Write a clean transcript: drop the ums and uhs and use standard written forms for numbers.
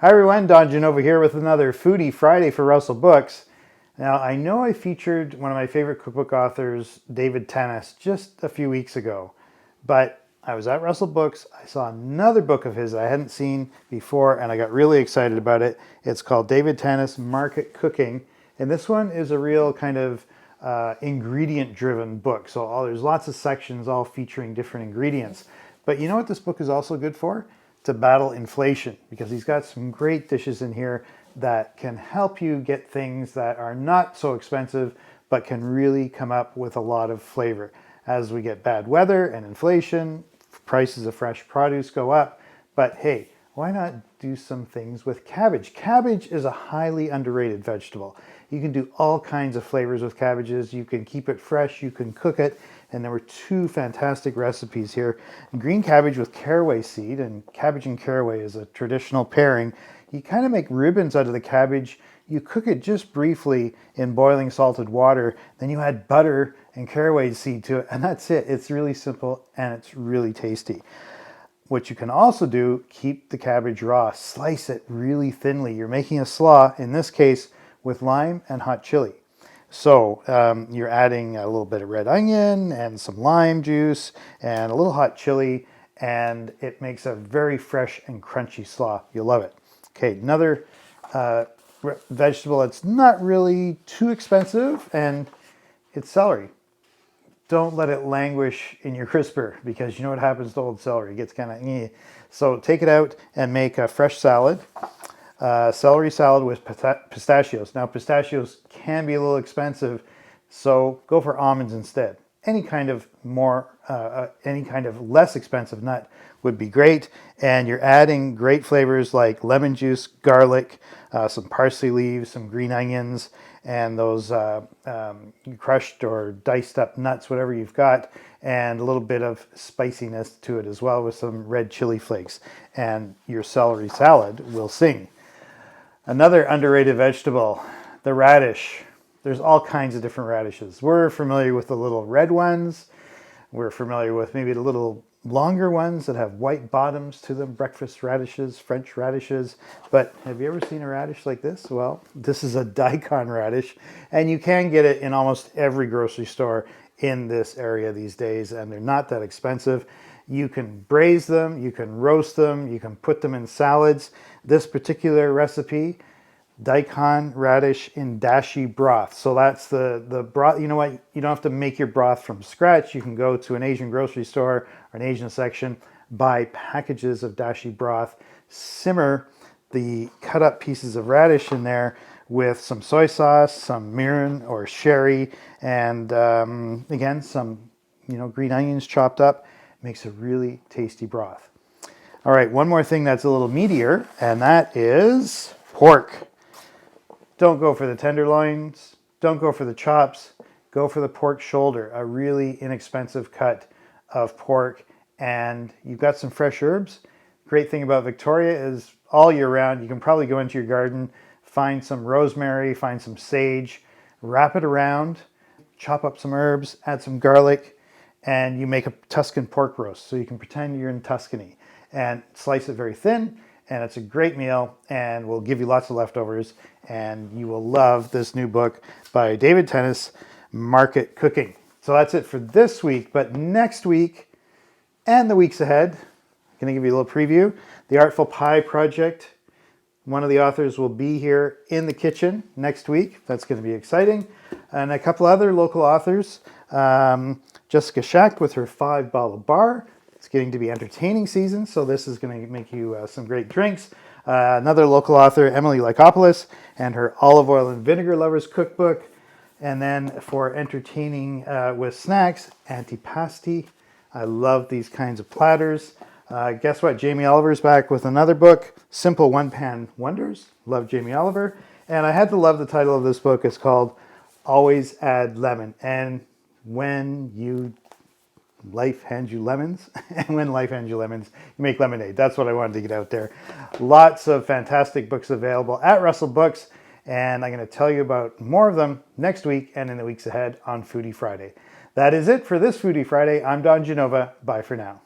Hi everyone, Don Genova here with another Foodie Friday for Russell Books. Now, I know I featured one of my favorite cookbook authors, David Tanis, just a few weeks ago, but I was at Russell Books, I saw another book of his I hadn't seen before, and I got really excited about it. It's called David Tanis Market Cooking, and this one is a real kind of ingredient-driven book. So there's lots of sections all featuring different ingredients. But you know what this book is also good for? To battle inflation, because he's got some great dishes in here that can help you get things that are not so expensive but can really come up with a lot of flavor. As we get bad weather and inflation, prices of fresh produce go up, but hey, why not do some things with cabbage? Cabbage is a highly underrated vegetable. You can do all kinds of flavors with cabbages. You can keep it fresh, you can cook it, and there were two fantastic recipes here. Green cabbage with caraway seed, and cabbage and caraway is a traditional pairing. You kind of make ribbons out of the cabbage. You cook it just briefly in boiling salted water, then you add butter and caraway seed to it, and that's it. It's really simple and it's really tasty. What you can also do, keep the cabbage raw, slice it really thinly. You're making a slaw, in this case, with lime and hot chili. So you're adding a little bit of red onion and some lime juice and a little hot chili, and it makes a very fresh and crunchy slaw. You'll love it. Okay, another vegetable that's not really too expensive, and it's celery. Don't let it languish in your crisper, because you know what happens to old celery. It gets kind of So take it out and make a fresh salad. Celery salad with pistachios. Now, pistachios can be a little expensive, so go for almonds instead. Any kind of less expensive nut would be great. And you're adding great flavors like lemon juice, garlic, some parsley leaves, some green onions, and those crushed or diced up nuts, whatever you've got, and a little bit of spiciness to it as well with some red chili flakes. And your celery salad will sing. Another underrated vegetable, the radish. There's all kinds of different radishes. We're familiar with the little red ones. We're familiar with maybe the little longer ones that have white bottoms to them, breakfast radishes, French radishes. But have you ever seen a radish like this? Well, this is a daikon radish, and you can get it in almost every grocery store in this area these days, and they're not that expensive. You can braise them, you can roast them, you can put them in salads. This particular recipe, daikon radish in dashi broth. So that's the broth. You know what? You don't have to make your broth from scratch. You can go to an Asian grocery store or an Asian section, buy packages of dashi broth, simmer the cut up pieces of radish in there with some soy sauce, some mirin or sherry, and again, some green onions chopped up. Makes a really tasty broth. All right, one more thing that's a little meatier, and that is pork. Don't go for the tenderloins. Don't go for the chops. Go for the pork shoulder, a really inexpensive cut of pork. And you've got some fresh herbs. Great thing about Victoria is all year round, you can probably go into your garden, find some rosemary, find some sage, wrap it around, chop up some herbs, add some garlic, and you make a Tuscan pork roast. So you can pretend you're in Tuscany and slice it very thin. And it's a great meal and will give you lots of leftovers. And you will love this new book by David Tanis, Market Cooking. So that's it for this week. But next week and the weeks ahead, I'm going to give you a little preview. The Artful Pie Project. One of the authors will be here in the kitchen next week. That's going to be exciting. And a couple other local authors. Jessica Schacht with her 5-bottle bar. It's getting to be entertaining season, so this is going to make you some great drinks. Another local author, Emily Lykopoulos, and her olive oil and vinegar lovers cookbook. And then for entertaining with snacks, antipasti. I love these kinds of platters. Guess what? Jamie Oliver's back with another book, Simple One-Pan Wonders. Love Jamie Oliver. And I had to love the title of this book. It's called Always Add Lemon. And when life hands you lemons, and when life hands you lemons, you make lemonade. That's what I wanted to get out there. Lots of fantastic books available at Russell Books, and I'm going to tell you about more of them next week and in the weeks ahead on Foodie Friday. That is it for this Foodie Friday. I'm Don Genova. Bye for now.